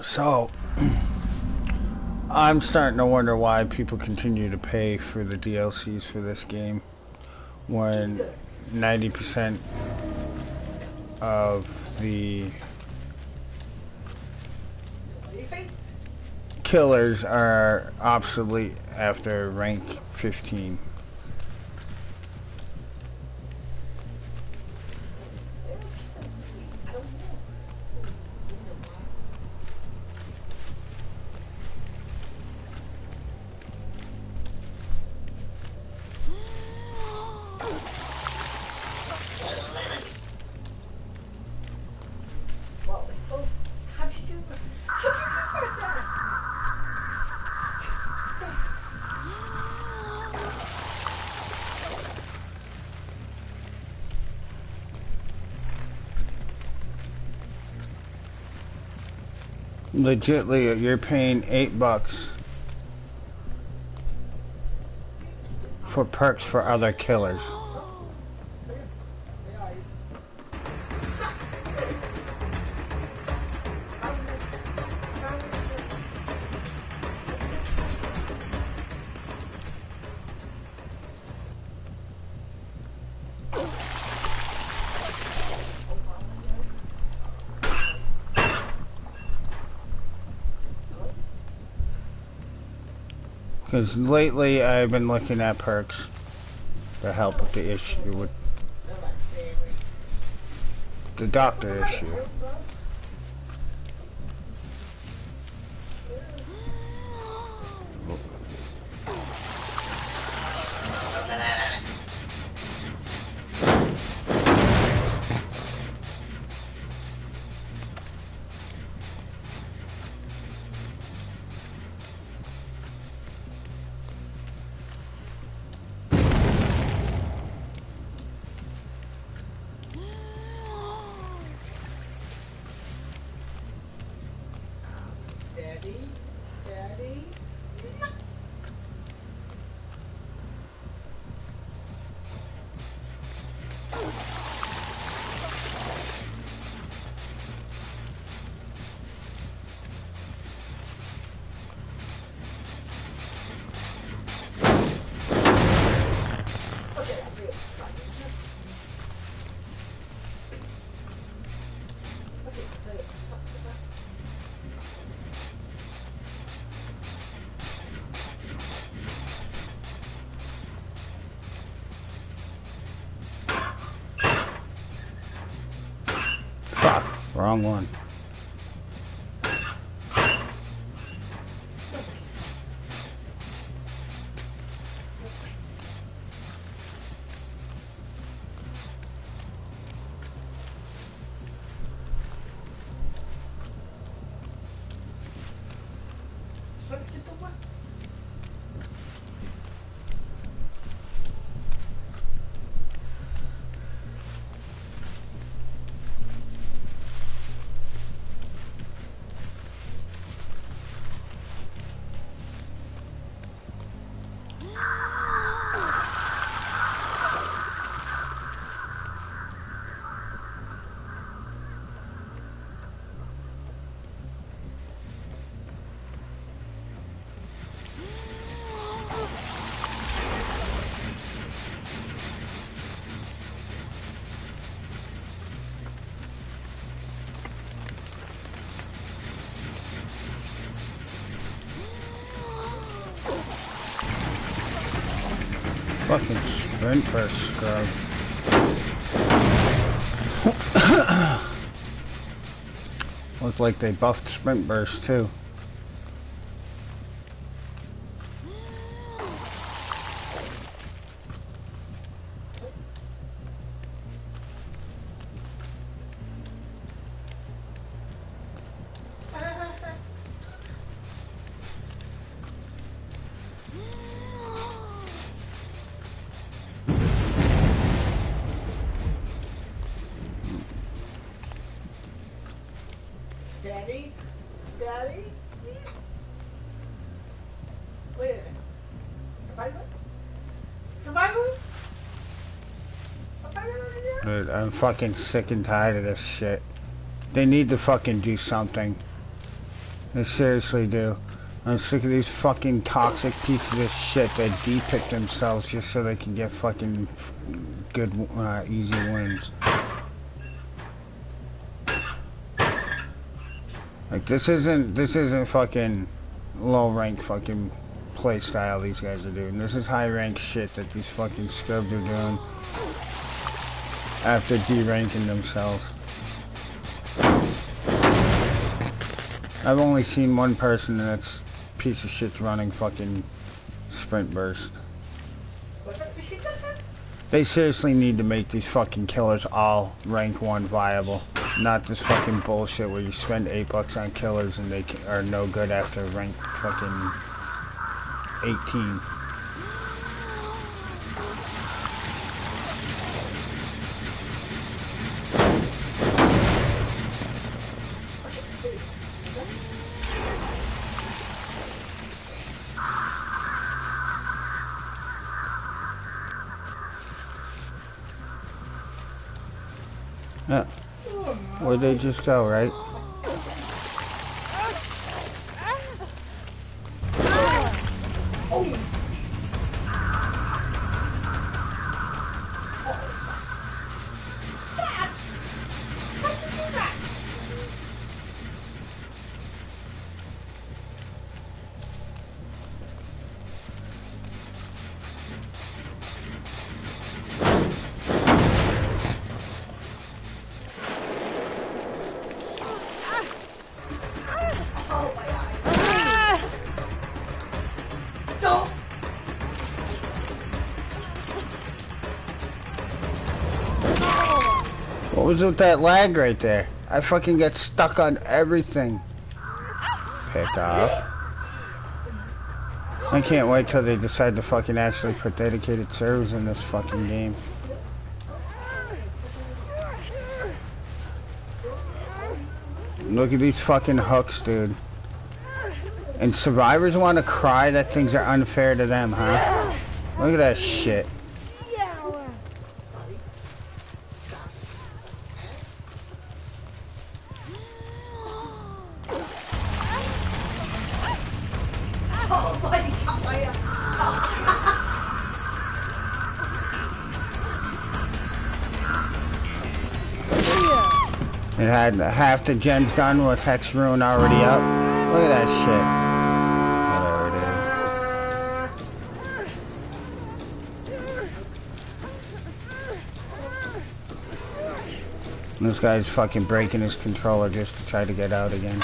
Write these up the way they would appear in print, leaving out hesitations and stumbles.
So, I'm starting to wonder why people continue to pay for the DLCs for this game when 90% of the killers are obsolete after rank 15. Legitly, you're paying $8 for perks for other killers. Because lately I've been looking at perks to help with the issue with the doctor issue. Wrong one. Fucking sprint burst scrub. Looked like they buffed sprint burst too. dude. I'm fucking sick and tired of this shit. They need to fucking do something. They seriously do. I'm sick of these fucking toxic pieces of shit that depict themselves just so they can get fucking good, easy wins. Like, this isn't fucking low rank fucking play style these guys are doing. This is high rank shit that these fucking scrubs are doing after de-ranking themselves. I've only seen one person, and that's piece of shit's running fucking sprint burst. They seriously need to make these fucking killers all rank 1 viable. Not this fucking bullshit where you spend $8 on killers and they are no good after rank fucking 18. Yeah. Where'd they just go, right? What was with that lag right there? I fucking get stuck on everything. Pick up. I can't wait till they decide to fucking actually put dedicated servers in this fucking game. Look at these fucking hooks, dude. And survivors want to cry that things are unfair to them, huh? Look at that shit. It had half the gens done with Hex Rune already up. Look at that shit. Whatever it is. This guy's fucking breaking his controller just to try to get out again.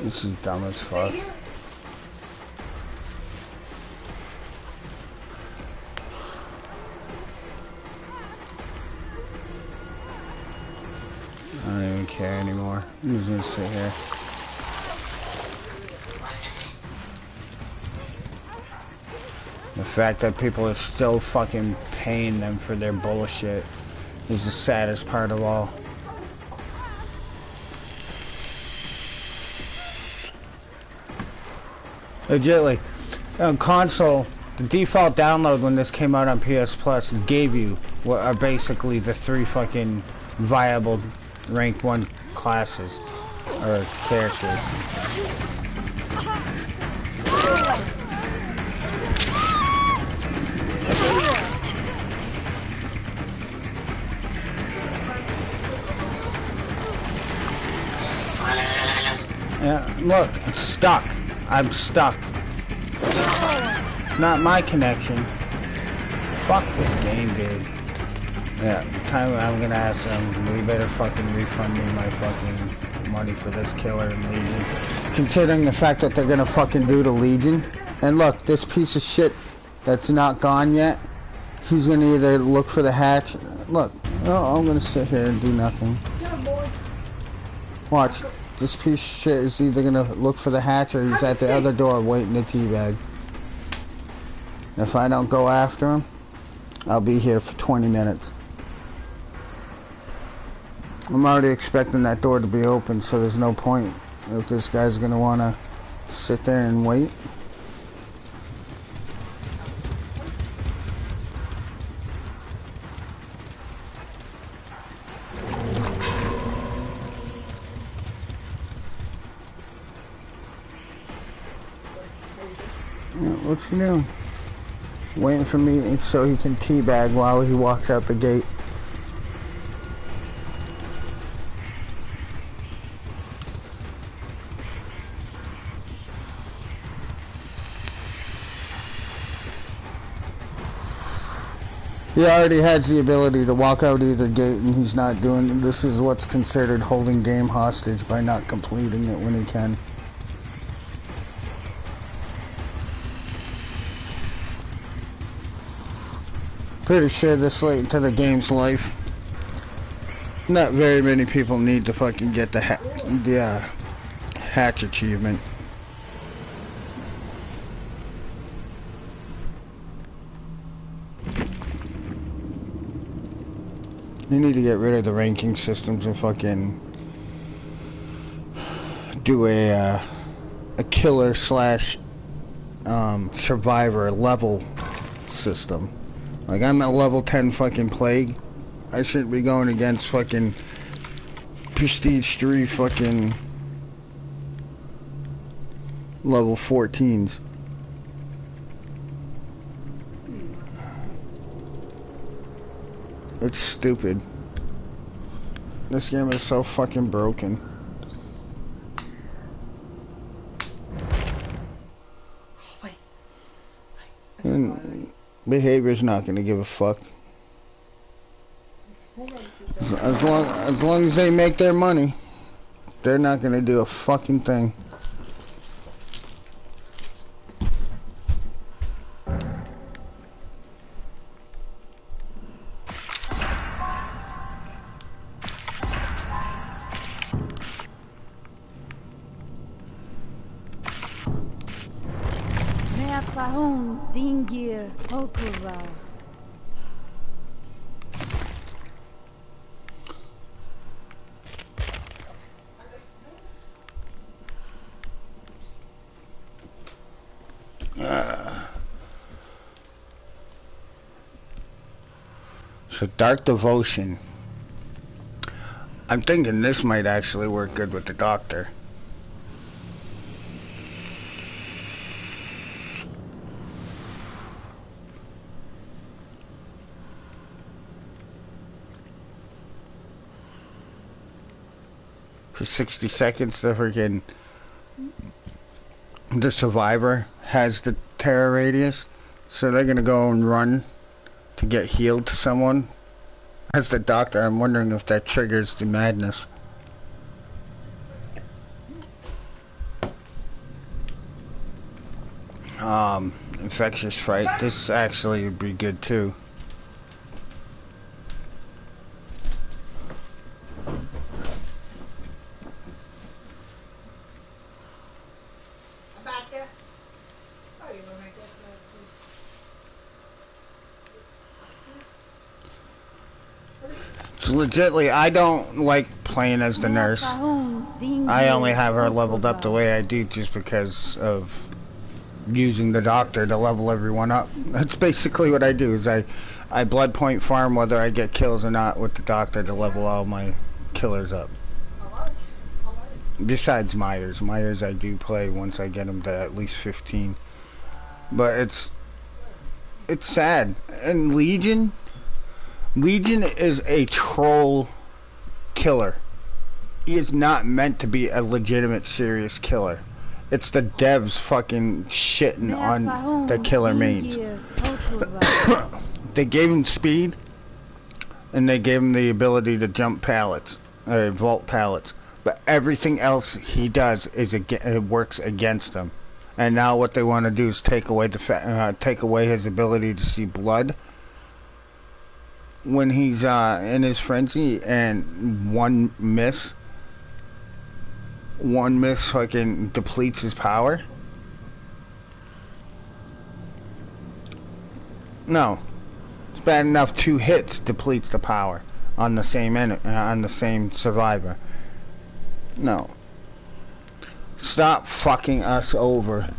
This is dumb as fuck. I don't even care anymore. I'm just gonna sit here. The fact that people are still fucking paying them for their bullshit is the saddest part of all. Legitly, on console, the default download when this came out on PS Plus gave you what are basically the 3 fucking viable rank 1 classes or characters. Yeah, look, it's stuck. I'm stuck. It's not my connection. Fuck this game, dude. Yeah, time I'm gonna ask them, we better fucking refund me my fucking money for this killer and Legion. Considering the fact that they're gonna fucking do the Legion. And look, this piece of shit that's not gone yet, he's gonna either look for the hatch. Look, oh, I'm gonna sit here and do nothing. Watch. This piece of shit is either gonna look for the hatch or he's at the other door waiting to teabag. If I don't go after him, I'll be here for 20 minutes. I'm already expecting that door to be open, so there's no point if this guy's gonna wanna sit there and wait. What's he doing? Waiting for me so he can teabag while he walks out the gate. He already has the ability to walk out either gate, and he's not doing it. This is what's considered holding game hostage by not completing it when he can. Pretty sure this late into the game's life, not very many people need to fucking get the hatch achievement. You need to get rid of the ranking systems and fucking do a killer slash survivor level system. Like, I'm at level 10 fucking plague. I shouldn't be going against fucking prestige 3 fucking level 14s. It's stupid. This game is so fucking broken. And behavior's not gonna give a fuck. As long as they make their money, they're not gonna do a fucking thing. So Dark Devotion. I'm thinking this might actually work good with the Doctor. For 60 seconds, the freaking the survivor has the terror radius, so they're gonna go and run to get healed to someone. As the Doctor, I'm wondering if that triggers the madness. Infectious Fright. This actually would be good too. Legitly, I don't like playing as the nurse. I only have her leveled up the way I do just because of using the Doctor to level everyone up. That's basically what I do, is I blood point farm whether I get kills or not with the Doctor to level all my killers up. Besides Myers. Myers I do play once I get him to at least 15. But it's sad. And Legion is a troll killer. He is not meant to be a legitimate serious killer. It's the devs fucking shitting on the killer mains. They gave him speed, and they gave him the ability to jump pallets, or vault pallets. But everything else he does is it works against him. And now what they want to do is take away his ability to see blood when he's in his frenzy, and one miss fucking depletes his power. No, it's bad enough 2 hits depletes the power. on the same survivor. No. Stop fucking us over.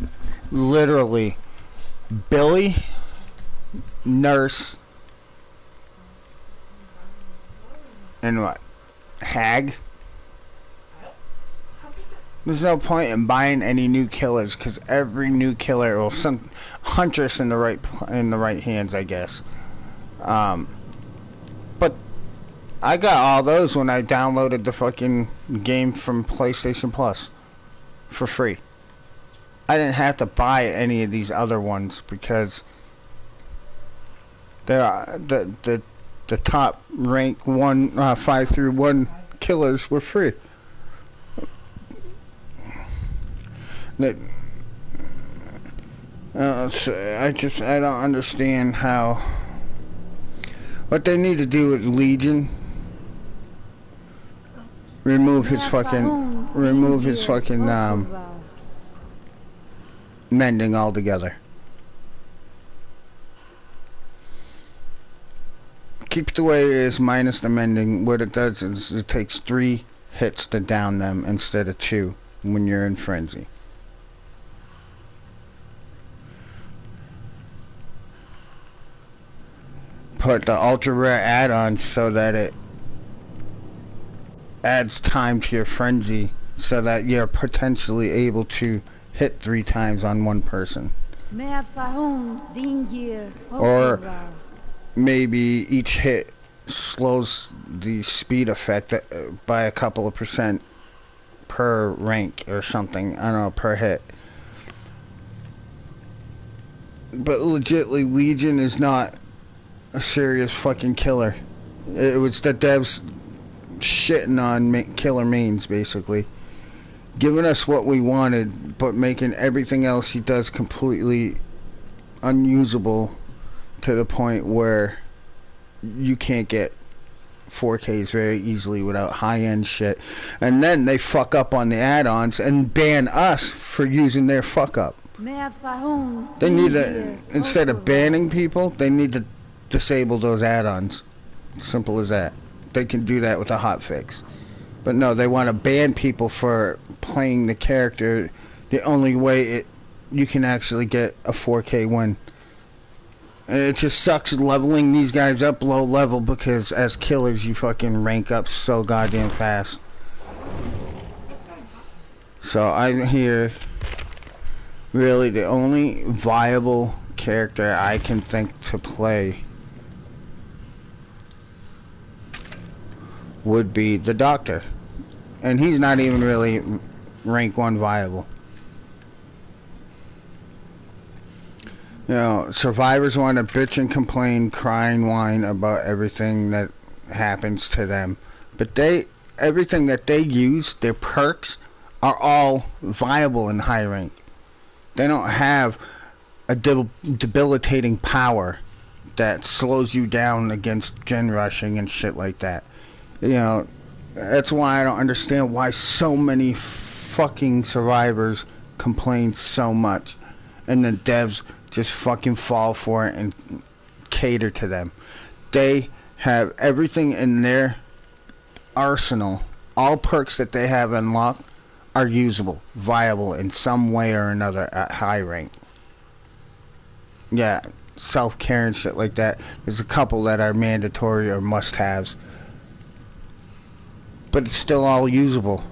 Literally. Billy, Nurse, and what? Hag? There's no point in buying any new killers because every new killer will some Huntress in the right hands, I guess. But I got all those when I downloaded the fucking game from PlayStation Plus for free. I didn't have to buy any of these other ones because they're the top rank 5 through 1 killers were free. I don't understand how. What they need to do with Legion, remove his fucking mending altogether. Keep it the way it is minus the mending. What it does is it takes 3 hits to down them instead of 2 when you're in frenzy. Put the ultra rare add-ons so that it adds time to your frenzy so that you're potentially able to hit 3 times on one person. Or maybe each hit slows the speed effect by a couple of % per rank or something. I don't know, per hit. But legitly, Legion is not a serious fucking killer. It was the devs shitting on killer mains, basically. Giving us what we wanted, but making everything else he does completely unusable to the point where you can't get 4Ks very easily without high-end shit. And then they fuck up on the add-ons and ban us for using their fuck up. They need to, instead of banning people, they need to disable those add-ons. Simple as that. They can do that with a hotfix. But no, they want to ban people for playing the character the only way you can actually get a 4K win. And it just sucks leveling these guys up low level because as killers you fucking rank up so goddamn fast. So I'm here. Really, the only viable character I can think to play would be the Doctor. And he's not even really rank 1 viable. You know, survivors want to bitch and complain, cry and whine about everything that happens to them. But everything that they use, their perks, are all viable in high rank. They don't have a debilitating power that slows you down against gen rushing and shit like that. You know, that's why I don't understand why so many fucking survivors complain so much. And the devs just fucking fall for it and cater to them. They have everything in their arsenal. All perks that they have unlocked are usable, viable in some way or another at high rank. Yeah, self-care and shit like that. There's a couple that are mandatory or must-haves. But it's still all usable.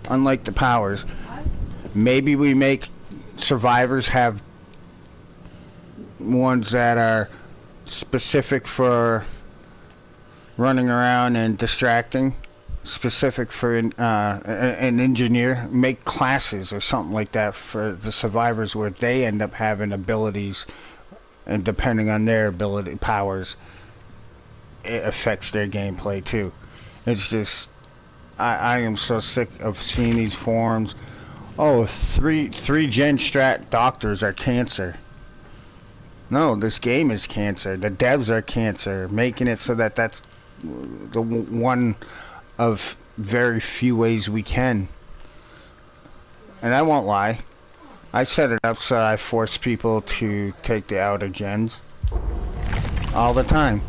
Unlike the powers. Maybe we make survivors have ones that are specific for running around and distracting, specific for an engineer. Make classes or something like that for the survivors where they end up having abilities, and depending on their ability powers, it affects their gameplay too. It's just I am so sick of seeing these forums. Oh, three gen strat doctors are cancer. No, this game is cancer. The devs are cancer, making it so that that's the one of very few ways we can. And I won't lie, I set it up so I force people to take the outer gens all the time.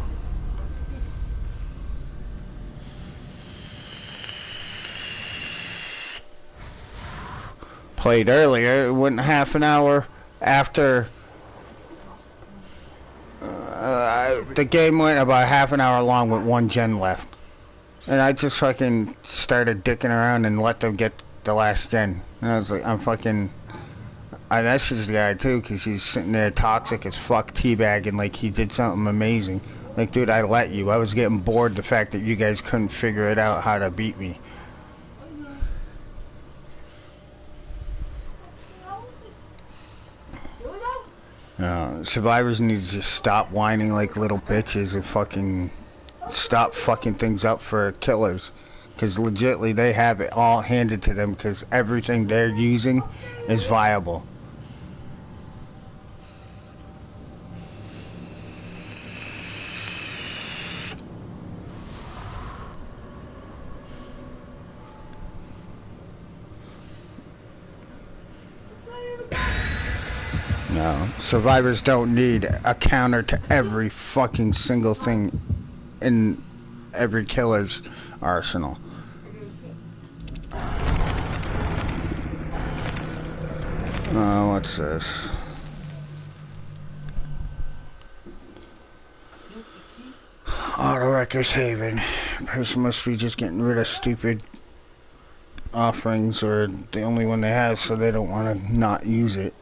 played earlier. It went half an hour after the game went about half an hour long with one gen left. And I just fucking started dicking around and let them get the last gen. And I was like, I messaged the guy too, because he's sitting there toxic as fuck, teabagging like he did something amazing. Like, dude, I let you. I was getting bored the fact that you guys couldn't figure it out how to beat me. Survivors need to just stop whining like little bitches and fucking stop fucking things up for killers. Because legitimately they have it all handed to them because everything they're using is viable. No, survivors don't need a counter to every fucking single thing in every killer's arsenal. What's this? Auto Wreckers Haven. Person must be just getting rid of stupid offerings, or the only one they have, so they don't want to not use it.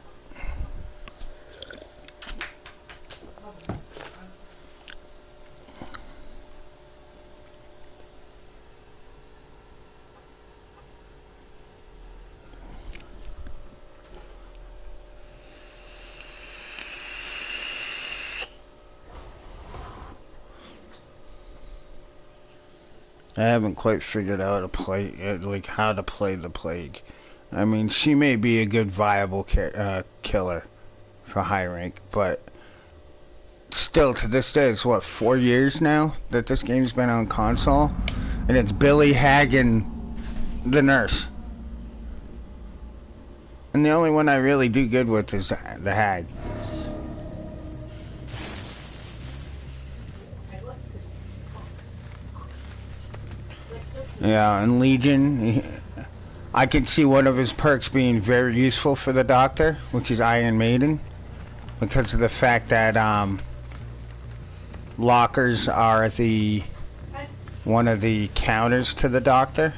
I haven't quite figured out how to play the Plague. I mean, she may be a good viable killer for high rank, but still to this day, it's what, 4 years now that this game's been on console, and it's Billy, Hag, and the nurse. And the only one I really do good with is the Hag. Yeah, and Legion, I can see one of his perks being very useful for the Doctor, which is Iron Maiden, because of the fact that lockers are one of the counters to the Doctor.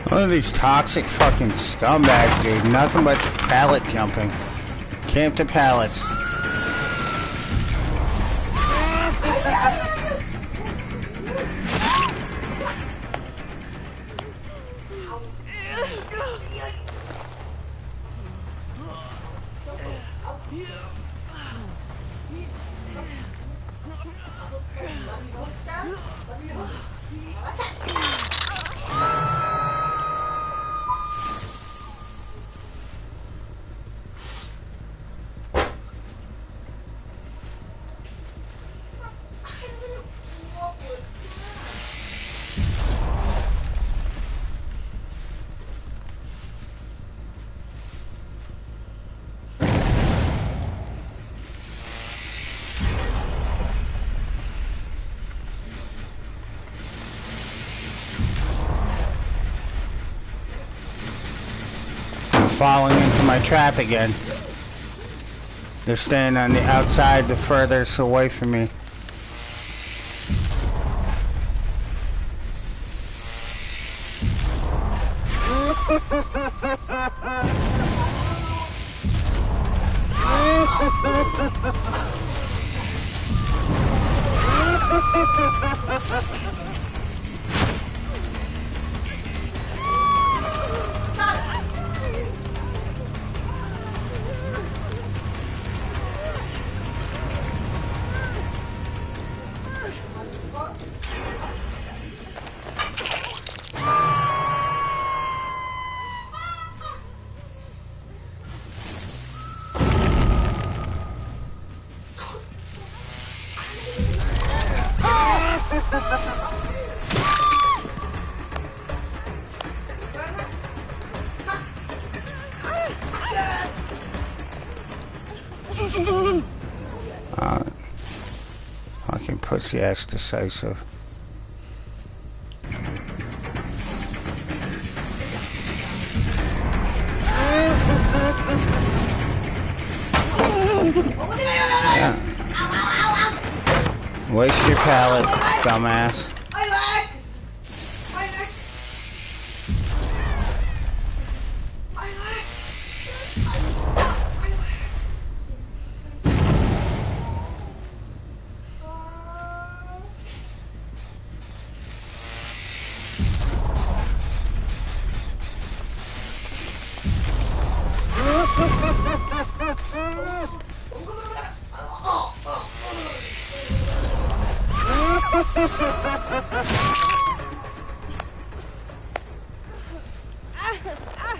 One of these toxic fucking scumbags, dude. Nothing but pallet jumping. Camp to pallets. Falling into my trap again. They're staying on the outside, the furthest away from me. Fucking pussy ass decisive. Yeah. Waste your pallet, dumbass.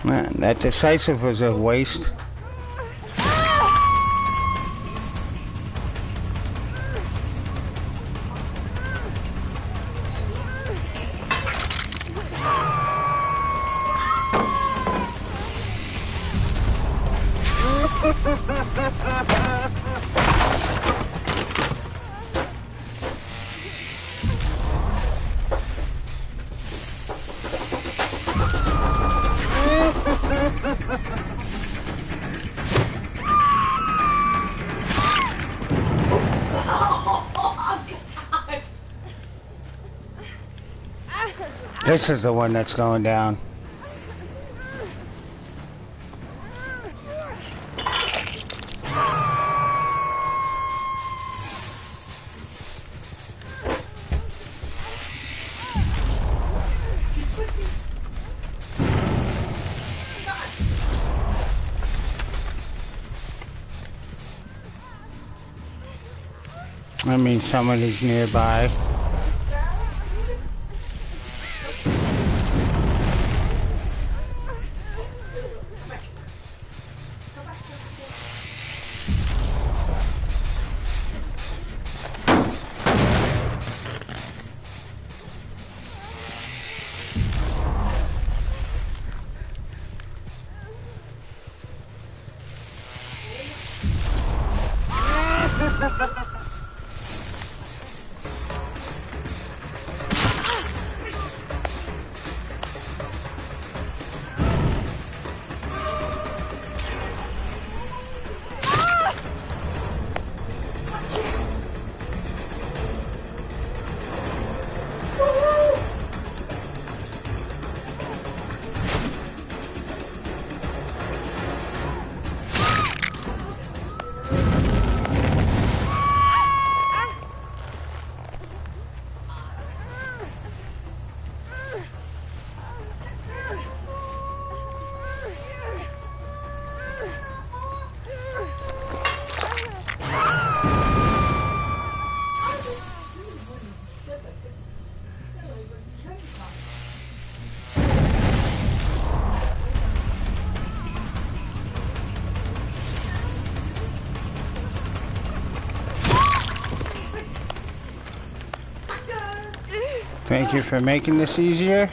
Man, that decisive was a waste. This is the one that's going down. I mean, somebody's nearby. Thank you for making this easier.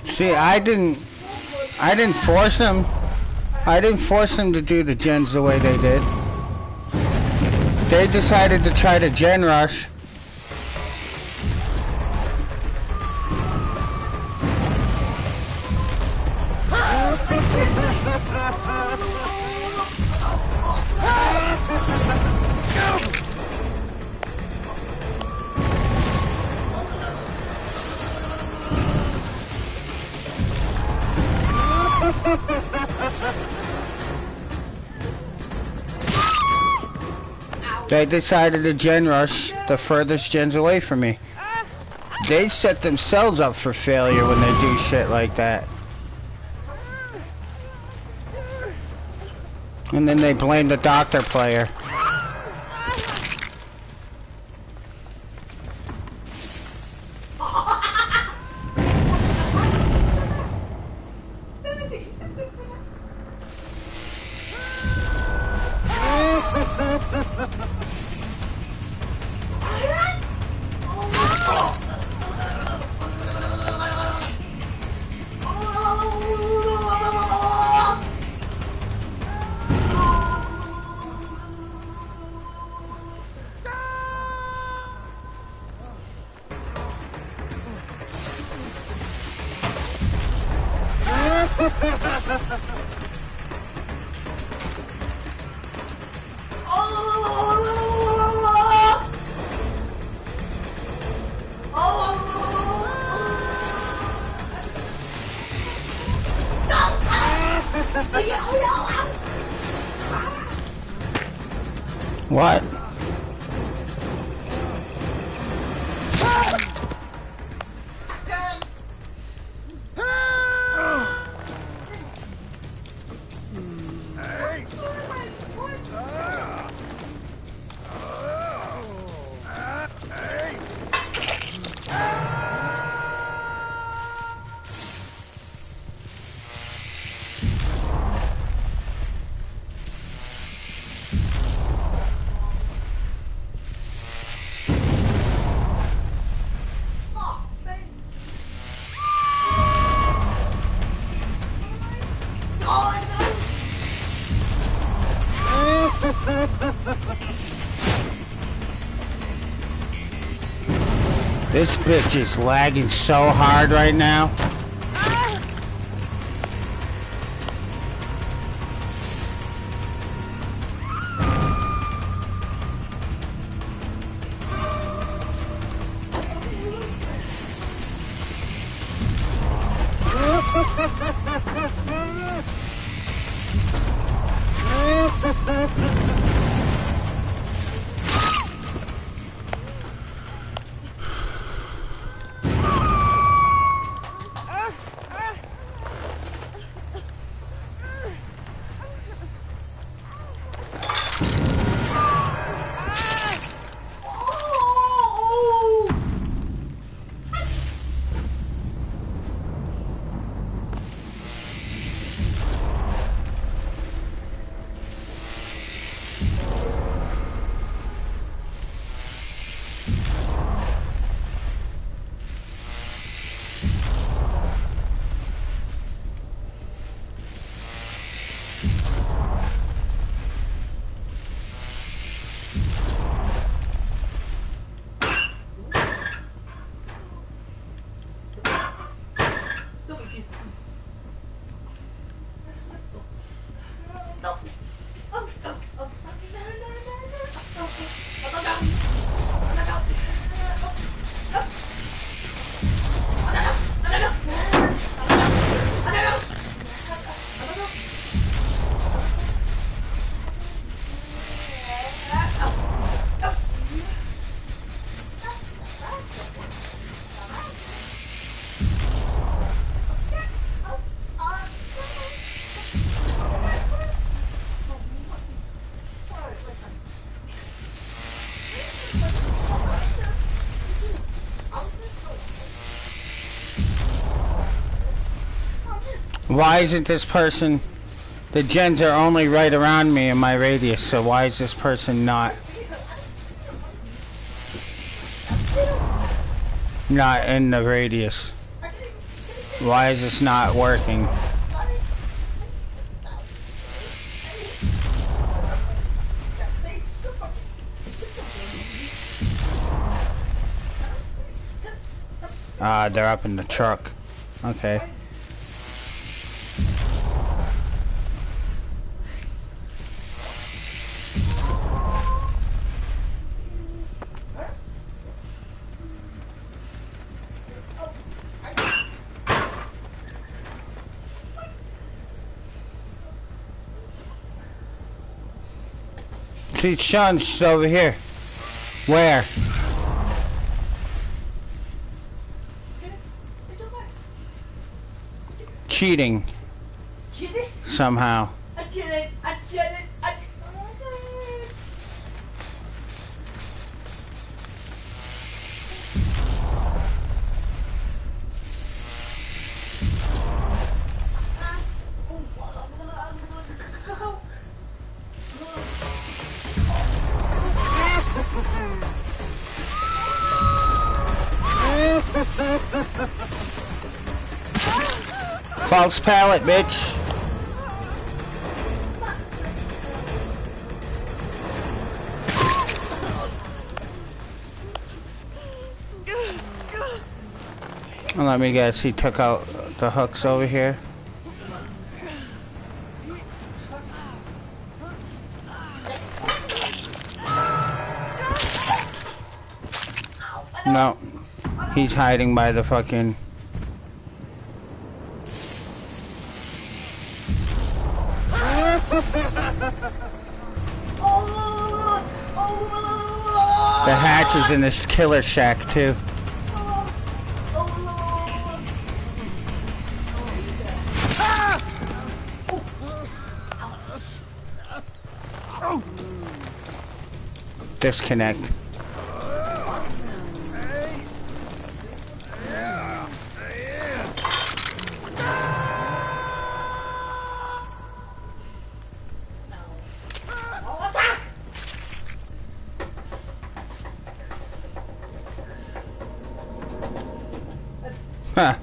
See, I didn't force them. I didn't force them to do the gens the way they did. They decided to try to gen rush. They decided to gen rush the furthest gens away from me. They set themselves up for failure when they do shit like that. And then they blame the doctor player. What? This bitch is lagging so hard right now. Why isn't this person... The gens are only right around me in my radius, so why is this person not in the radius? Why is this not working? Ah, they're up in the truck. Okay. See, Sean's over here. Where? Cheating. Cheating? Somehow. I cheated. I cheated. I cheated. False pallet, bitch. Well, let me guess, he took out the hooks over here. No, he's hiding by the fucking... The hatch is in this killer shack too. Disconnect. Huh.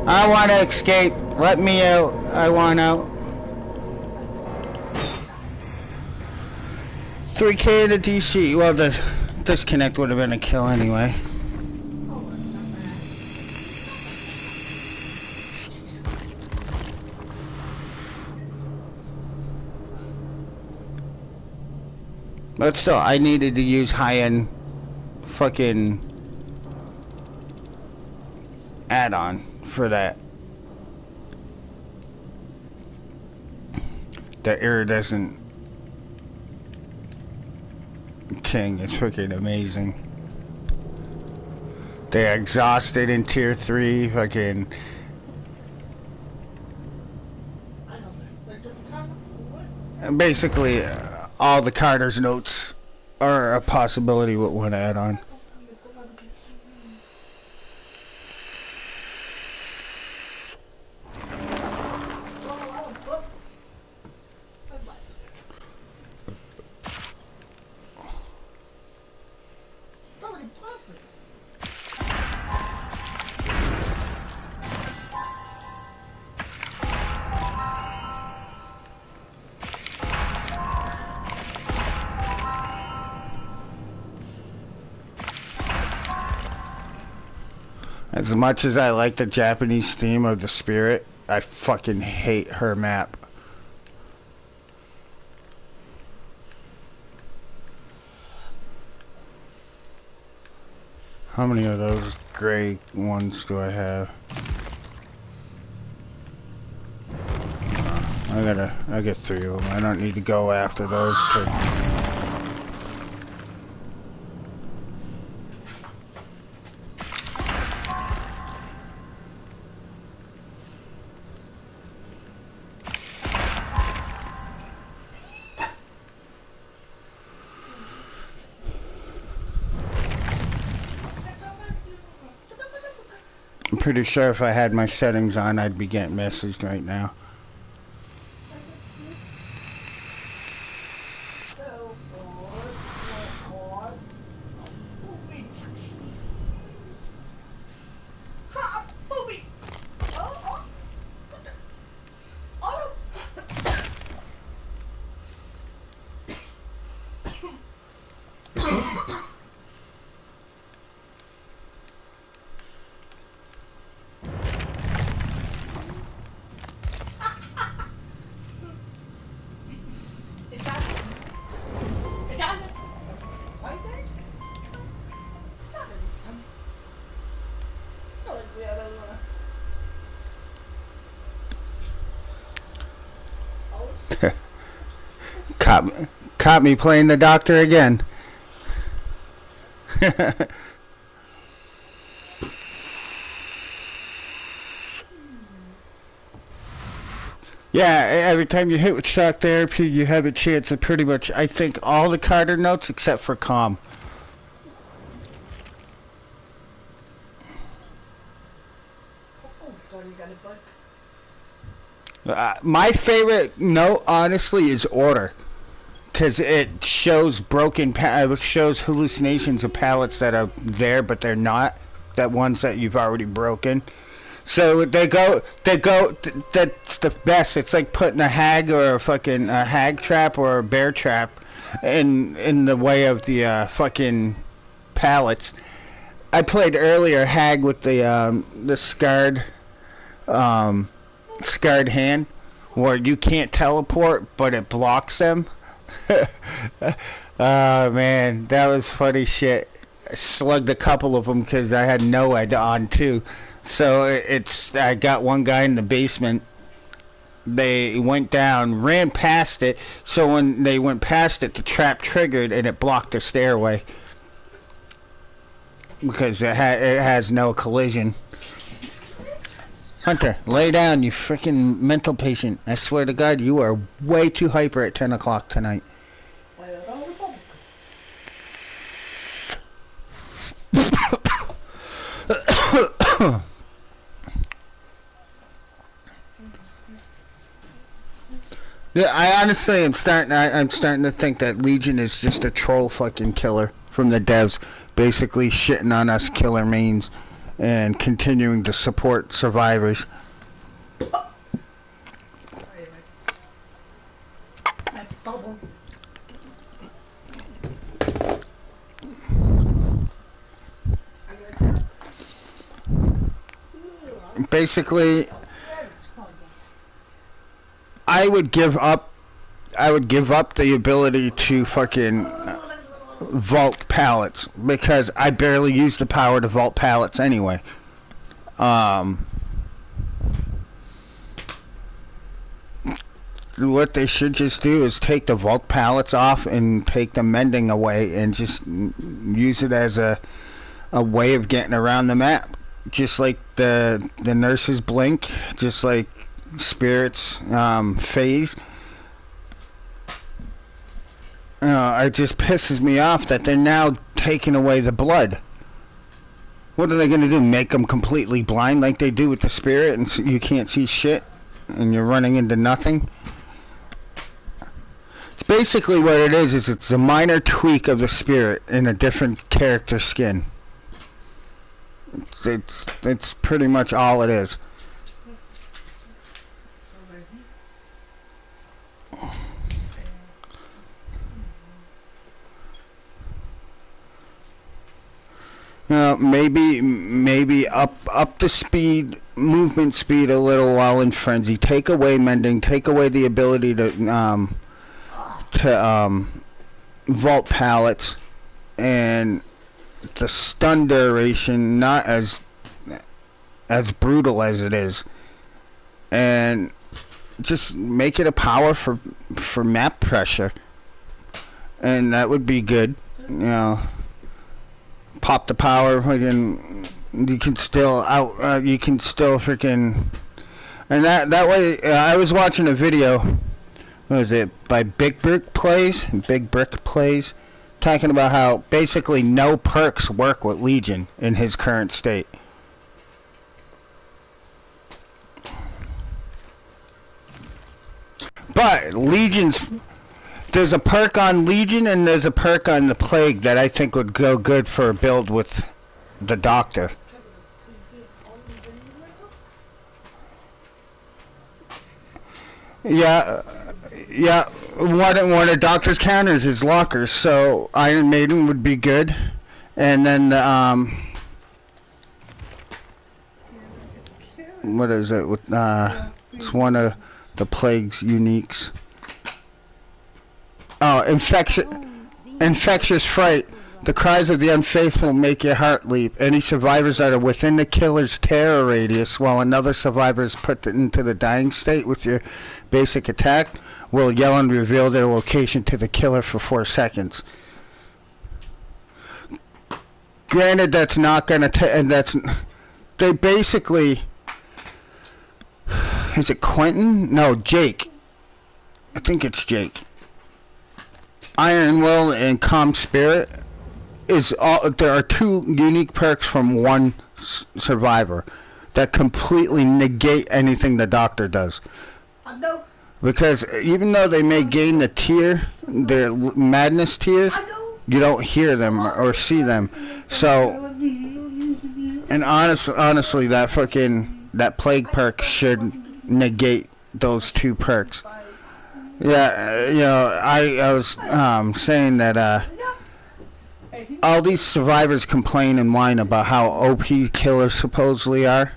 I want to escape. Let me out. I want out. 3K to DC. Well, the disconnect would have been a kill anyway. But still, I needed to use high-end fucking add-on for that. The iridescent king is freaking amazing. They exhausted in tier 3, fucking. Basically, all the Carter's notes are a possibility with one add-on. As much as I like the Japanese theme of the Spirit, I fucking hate her map. How many of those gray ones do I have? I get 3 of them. I don't need to go after those two. I'm pretty sure if I had my settings on, I'd be getting messaged right now. Caught me playing the doctor again. Yeah, every time you hit with shock therapy, you have a chance of pretty much, I think, all the Carter notes except for calm. My favorite note, honestly, is order. Because it shows it shows hallucinations of pallets that are there, but they're not. That ones that you've already broken. So that's the best. It's like putting a hag or a hag trap or a bear trap in the way of the fucking pallets. I played earlier hag with the scarred hand, where you can't teleport, but it blocks them. Oh man, that was funny shit. I slugged a couple of them because I had Noed on too. So I got one guy in the basement. They went down, ran past it. So when they went past it, the trap triggered and it blocked the stairway because it has no collision. Hunter, lay down, you freaking mental patient. I swear to God, you are way too hyper at 10 o'clock tonight. Yeah, I honestly am I'm starting to think that Legion is just a troll fucking killer from the devs, basically shitting on us killer mains and continuing to support survivors. Basically, I would give up the ability to fucking vault pallets because I barely use the power to vault pallets anyway. What they should just do is take the vault pallets off and take the mending away and just use it as a way of getting around the map. Just like the nurses blink, just like spirits phase. It just pisses me off that they're now taking away the blood. What are they going to do? Make them completely blind like they do with the spirit and you can't see shit and you're running into nothing? It's basically what it is it's a minor tweak of the spirit in a different character skin. It's pretty much all it is. Maybe up the speed, movement speed a little while in frenzy. Take away mending. Take away the ability to vault pallets, and the stun duration not as brutal as it is, and just make it a power for map pressure, and that would be good. Pop the power, you can still freaking, and that way. I was watching a video. What was it, by Big Brick Plays, talking about how basically no perks work with Legion in his current state. But there's a perk on Legion and there's a perk on the Plague that I think would go good for a build with the Doctor. Yeah, one of Doctor's counters is lockers, so Iron Maiden would be good. And then what is it with it's one of the Plague's uniques. Oh, infectious fright. The cries of the unfaithful make your heart leap. Any survivors that are within the killer's terror radius while another survivor is put into the dying state with your basic attack will yell and reveal their location to the killer for 4 seconds. Granted, that's not gonna and that's they basically, is it Quentin? No, Jake. I think it's Jake. Iron Will and Calm Spirit is all. There are 2 unique perks from one survivor that completely negate anything the doctor does. Because even though they may gain the tier, their madness tiers, you don't hear them or see them. So, and honestly, that plague perk should negate those 2 perks. Yeah, you know, I was saying that all these survivors complain and whine about how OP killers supposedly are,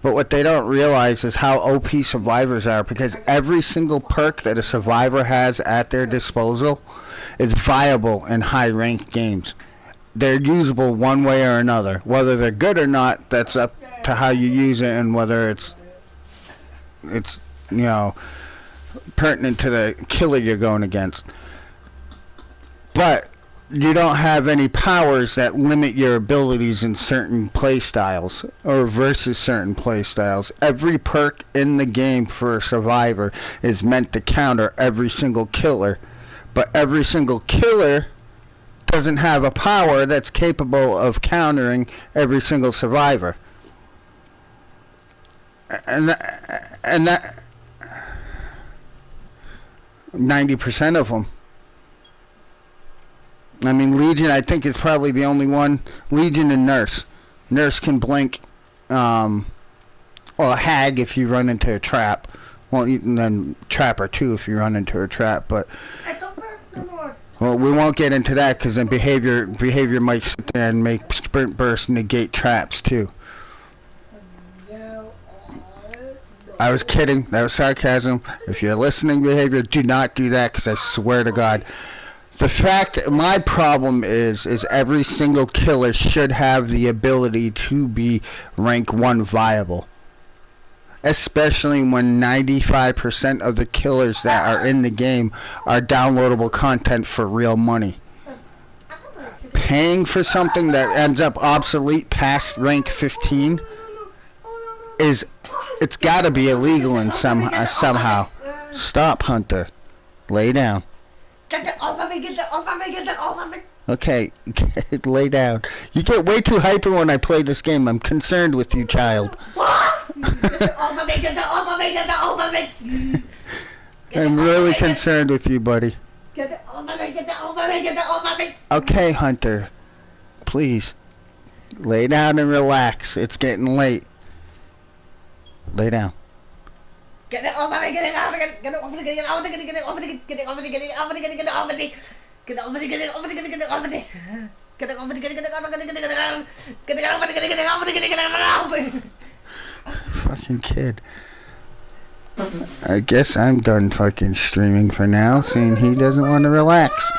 but what they don't realize is how OP survivors are, because every single perk that a survivor has at their disposal is viable in high-ranked games. They're usable one way or another. Whether they're good or not, that's up to how you use it and whether it's you know, pertinent to the killer you're going against. But you don't have any powers that limit your abilities in certain playstyles or versus certain playstyles. Every perk in the game for a survivor is meant to counter every single killer, but every single killer doesn't have a power that's capable of countering every single survivor. And that 90% of them. I mean, Legion, I think, is probably the only one. Legion and Nurse. Nurse can blink, well, Hag if you run into a trap. Well, and then Trapper, too, if you run into a trap. But, well, we won't get into that, because then behavior might sit there and make Sprint Burst negate traps, too. I was kidding. That was sarcasm. If you're listening, behavior, do not do that, because I swear to God. My problem is every single killer should have the ability to be rank 1 viable. Especially when 95% of the killers that are in the game are downloadable content for real money. Paying for something that ends up obsolete past rank 15 it's gotta be illegal in somehow. Stop, Hunter. Lay down. Get it off of me, get it off of me, get it off of me. Okay, lay down. You get way too hyper when I play this game. I'm concerned with you, child. Get it off of me, get it off of me, get it off of me. I'm really concerned with you, buddy. Get it off of me, get it off of me, get it off of me. Okay, Hunter. Please. Lay down and relax. It's getting late. Lay down. Get it off of me, get it off of me, get it off of me, get it off of me, get it off of me, get it off of me, get it off of me, get it off of me. Get it off of me, get it off of me, get it off of me. Get it off of me, get it off of me, get it off of me, get it off of me, get it off of me, get it off of me. Fucking kid. I guess I'm done fucking streaming for now, seeing he doesn't want to relax.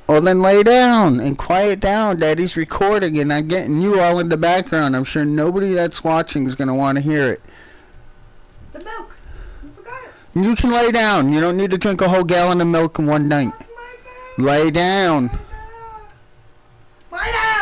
Well, then lay down and quiet down. Daddy's recording and I'm getting you all in the background. I'm sure nobody that's watching is going to want to hear it. The milk. You forgot it. You can lay down. You don't need to drink a whole gallon of milk in one night. Lay down. Lie down.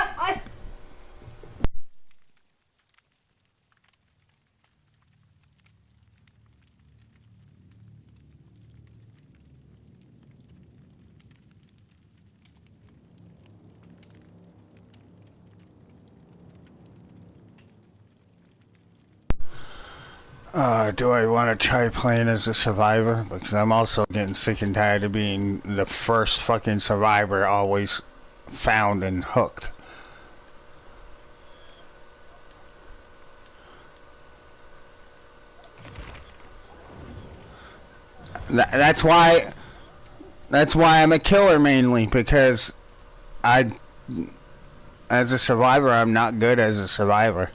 Do I want to try playing as a survivor? Because I'm also getting sick and tired of being the first fucking survivor always found and hooked. That's why I'm a killer mainly, because as a survivor, I'm not good as a survivor.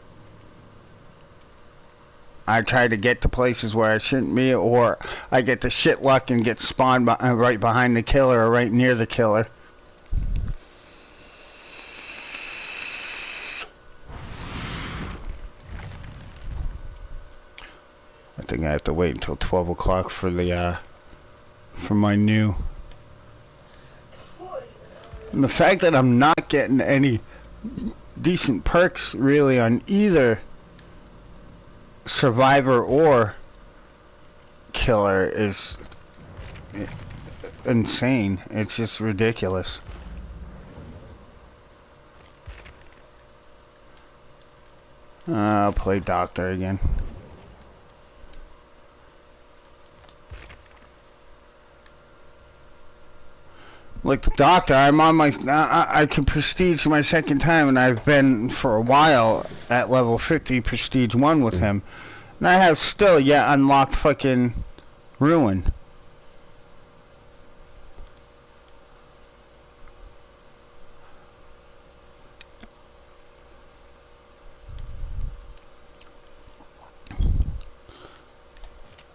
I try to get to places where I shouldn't be, or I get the shit luck and get spawned right behind the killer or right near the killer. I think I have to wait until 12 o'clock for the, for my new. And the fact that I'm not getting any decent perks really on either survivor or killer is insane. It's just ridiculous. I'll play doctor again. Like the doctor, I'm on my. I can prestige my second time, and I've been for a while at level 50 prestige 1 with him, and I have still yet unlocked fucking ruin.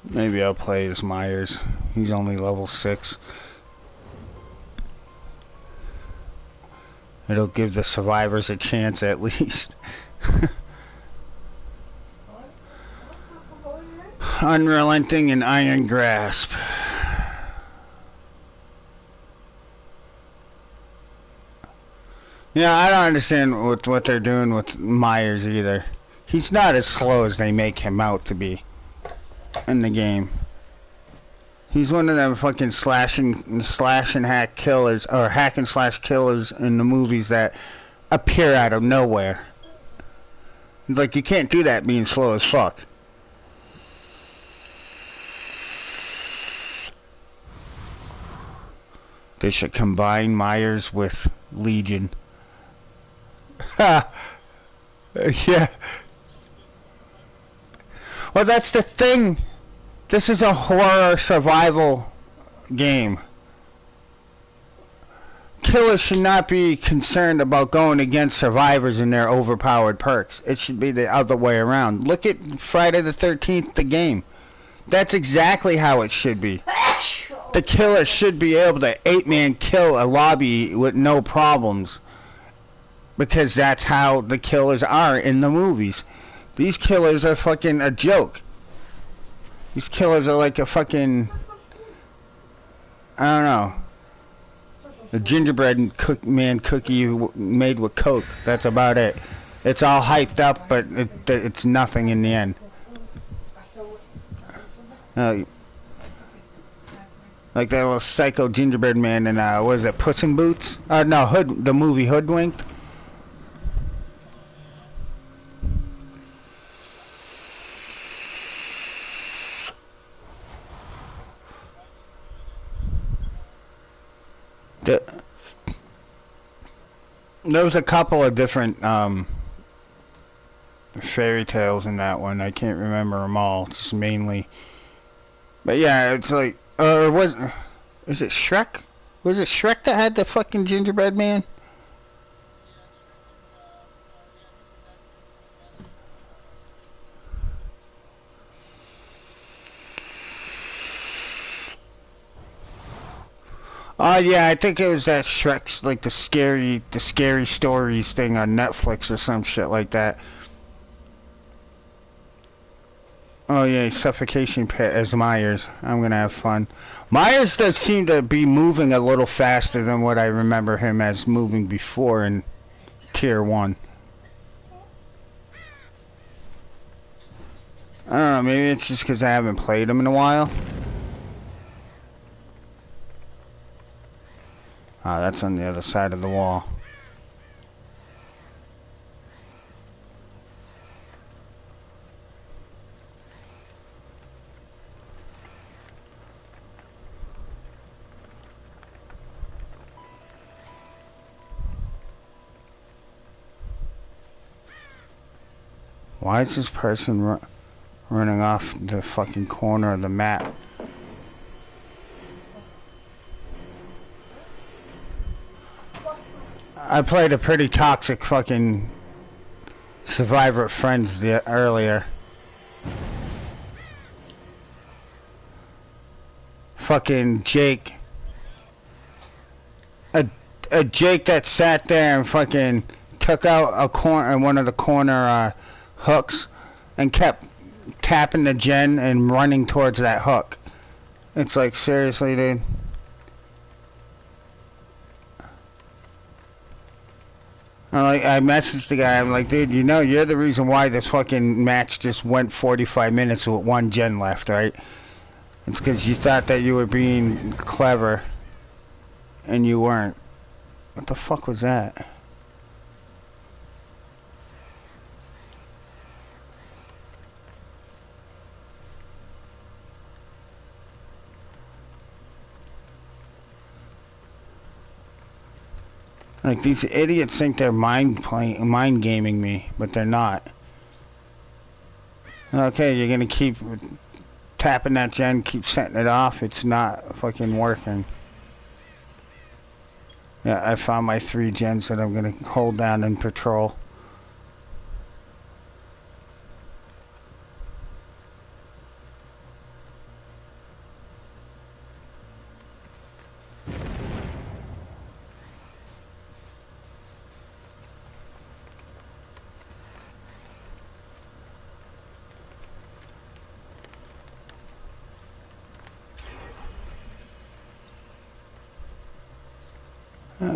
Maybe I'll play as Myers. He's only level 6. It'll give the survivors a chance at least. Unrelenting and Iron Grasp. Yeah, I don't understand what they're doing with Myers either. He's not as slow as they make him out to be in the game. He's one of them fucking slash and hack killers, or hack and slash killers in the movies that appear out of nowhere. Like, you can't do that being slow as fuck. They should combine Myers with Legion. Ha! Yeah. Well, that's the thing. This is a horror survival game. Killers should not be concerned about going against survivors and their overpowered perks. It should be the other way around. Look at Friday the 13th, the game. That's exactly how it should be. The killer should be able to 8-man kill a lobby with no problems. Because that's how the killers are in the movies. These killers are fucking a joke. These killers are like a fucking, I don't know, a gingerbread man cookie made with Coke. That's about it. It's all hyped up, but it's nothing in the end. Like that little psycho gingerbread man in, what is it, Puss in Boots? No, the movie Hoodwinked. There was a couple of different fairy tales in that one. I can't remember them all, just mainly. But yeah, it's like, is it Shrek? Was it Shrek that had the fucking gingerbread man? Oh yeah, I think it was that Shrek's, like the scary stories thing on Netflix or some shit like that. Oh yeah, Suffocation Pit as Myers. I'm gonna have fun. Myers does seem to be moving a little faster than what I remember him as moving before in Tier 1. I don't know, maybe it's just because I haven't played him in a while. Ah, that's on the other side of the wall. Why is this person running off the fucking corner of the map? I played a pretty toxic fucking Survivor at Friends earlier. Fucking Jake. A Jake that sat there and fucking took out a corner, one of the corner hooks, and kept tapping the gen and running towards that hook. It's like, seriously, dude. I messaged the guy. I'm like, dude, you know, you're the reason why this fucking match just went 45 minutes with one gen left, right? It's because you thought that you were being clever, and you weren't. What the fuck was that? Like, these idiots think they're mind gaming me, but they're not. Okay, you're gonna keep tapping that gen, keep setting it off. It's not fucking working. Yeah, I found my 3 gens that I'm gonna hold down and patrol.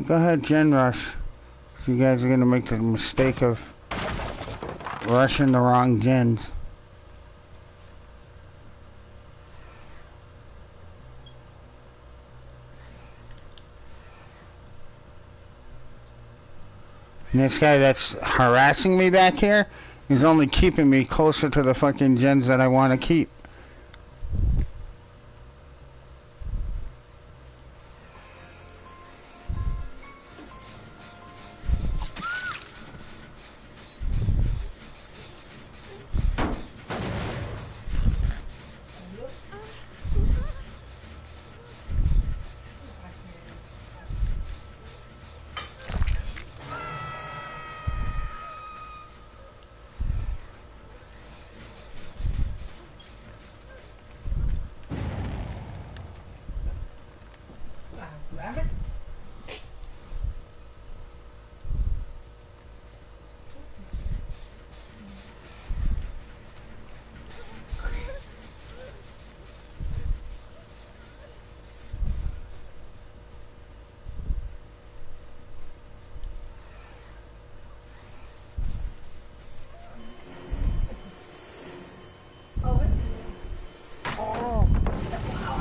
Go ahead, Gen Rush. If you guys are gonna make the mistake of rushing the wrong gens. And this guy that's harassing me back here is only keeping me closer to the fucking gens that I want to keep.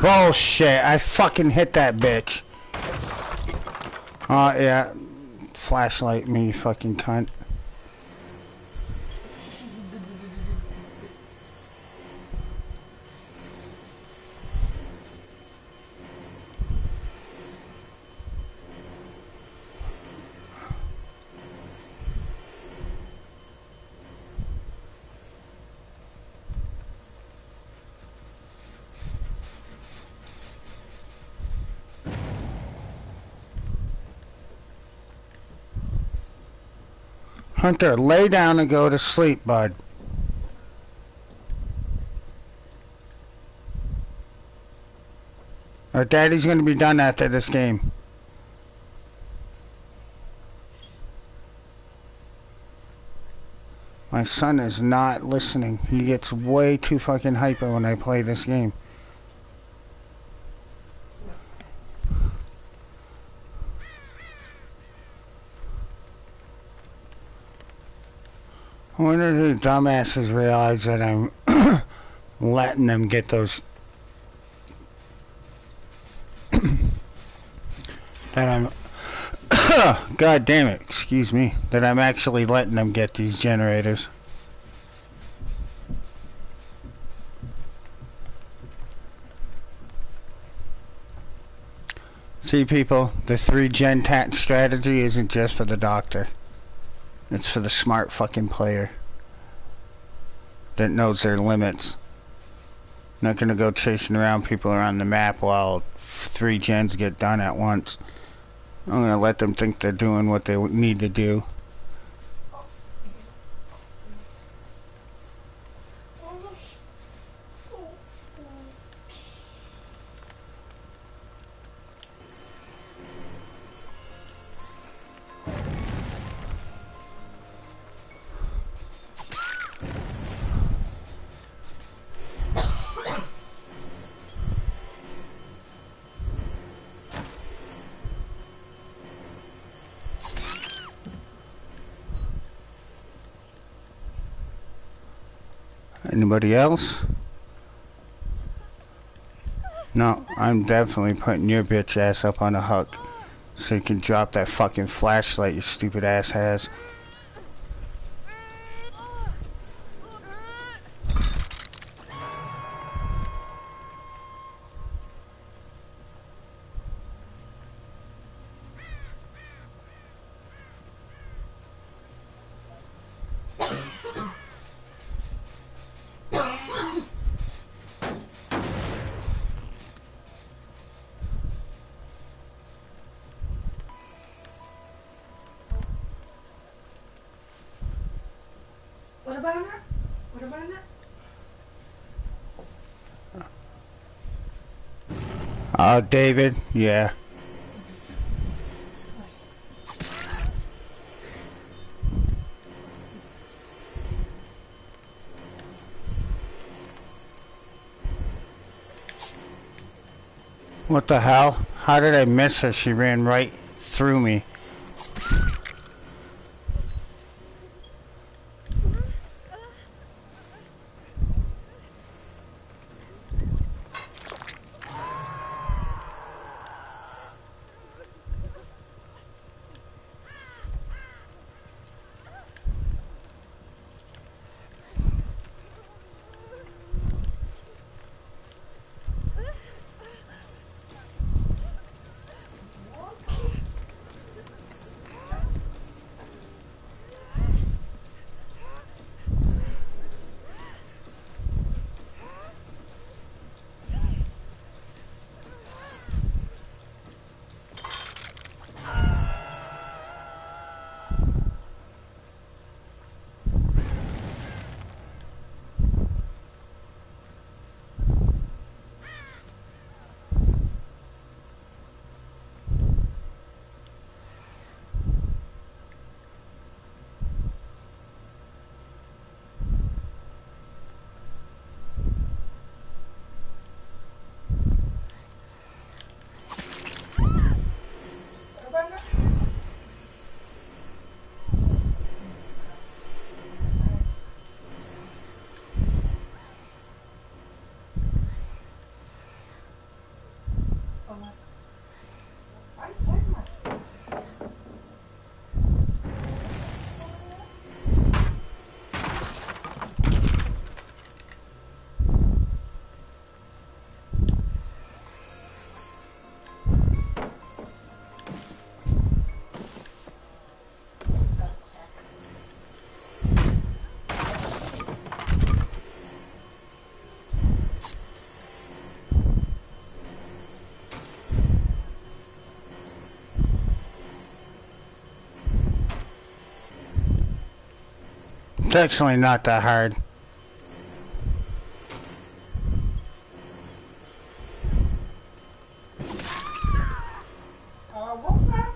Bullshit, I fucking hit that bitch. Oh, yeah. Flashlight me, you fucking cunt. Hunter, lay down and go to sleep, bud. Our daddy's gonna be done after this game. My son is not listening. He gets way too fucking hyper when I play this game. I wonder if the dumbasses realize that I'm letting them get those... that I'm... God damn it, excuse me. That I'm actually letting them get these generators. See, people, the 3-gen strategy isn't just for the doctor. It's for the smart fucking player that knows their limits. Not gonna go chasing around people around the map while 3 gens get done at once. I'm gonna let them think they're doing what they need to do. Anybody else? No, I'm definitely putting your bitch ass up on a hook so you can drop that fucking flashlight your stupid ass has. What about her? What about her? Oh, David, yeah. What the hell? How did I miss her? She ran right through me. It's actually not that hard. What's that?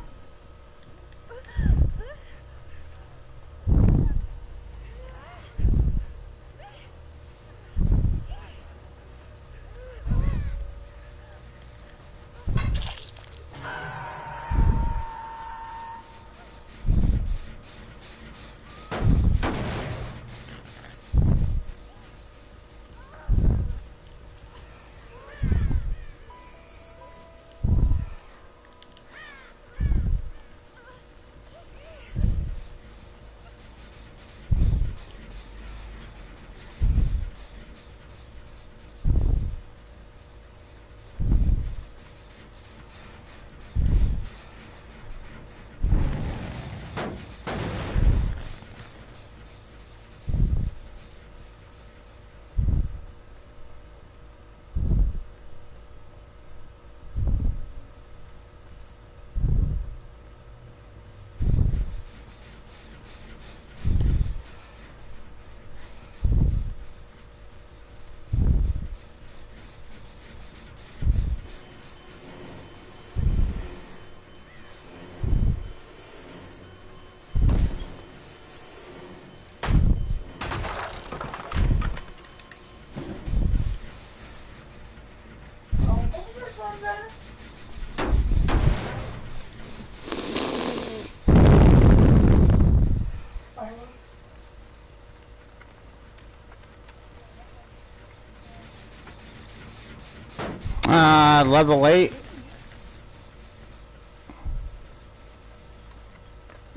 level 8.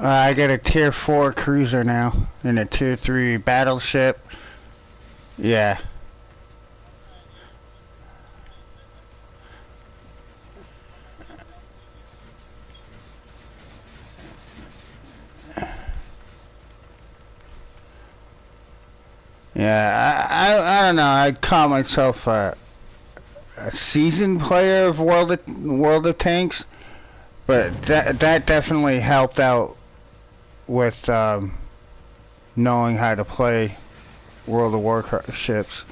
I get a tier 4 cruiser now and a tier 3 battleship. Yeah. Yeah, I don't know. I'd call myself a seasoned player of World of Tanks, but that definitely helped out with knowing how to play World of Warcraft ships.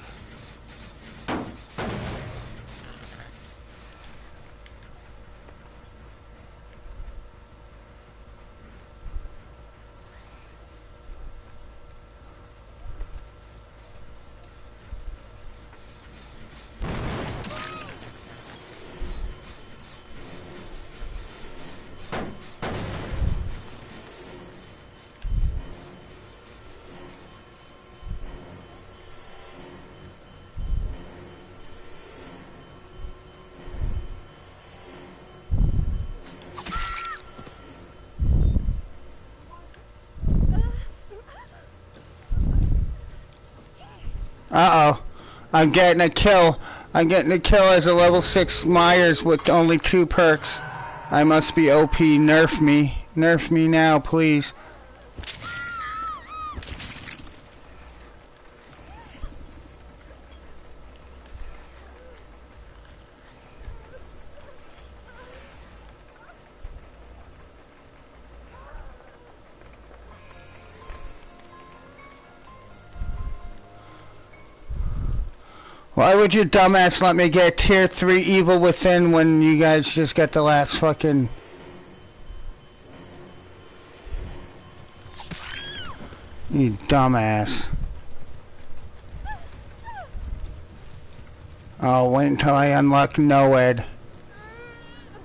Uh-oh. I'm getting a kill. I'm getting a kill as a level 6 Myers with only 2 perks. I must be OP. Nerf me. Nerf me now, please. Why would you dumbass let me get tier 3 evil within when you guys just got the last fucking... You dumbass. Oh, wait until I unlock Noed.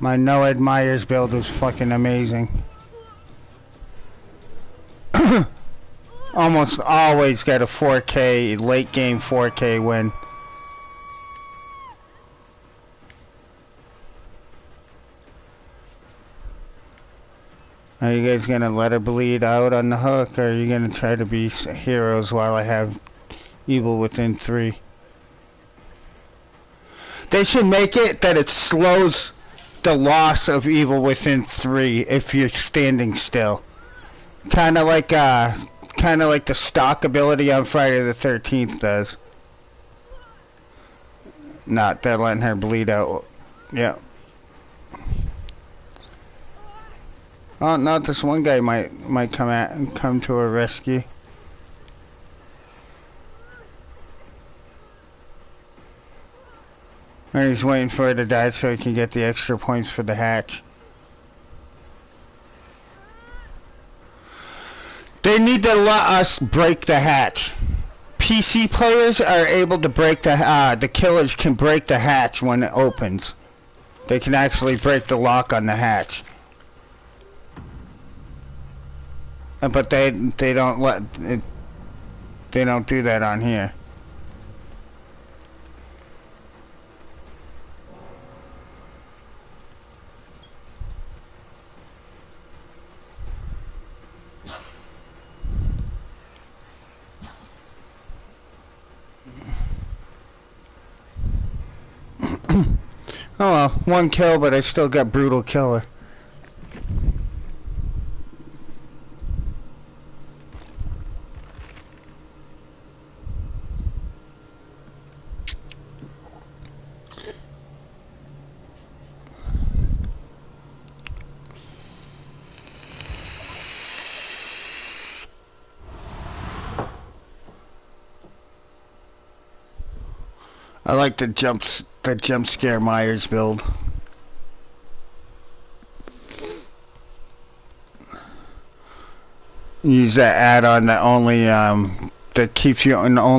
My Noed Myers build was fucking amazing. Almost always get a 4K, late game 4K win. Are you guys gonna let her bleed out on the hook, or are you gonna try to be heroes while I have evil within 3? They should make it that it slows the loss of evil within 3 if you're standing still. Kinda like the stock ability on Friday the 13th does. Not that letting her bleed out. Yeah. Oh no, this one guy might come to her rescue. Or he's waiting for her to die so he can get the extra points for the hatch. They need to let us break the hatch. PC players are able to break the killers can break the hatch when it opens. They can actually break the lock on the hatch. But they don't let it, they don't do that on here. Oh well, 1 kill, but I still got brutal killer. I like the jump scare Myers build. Use that add-on that only that keeps you in only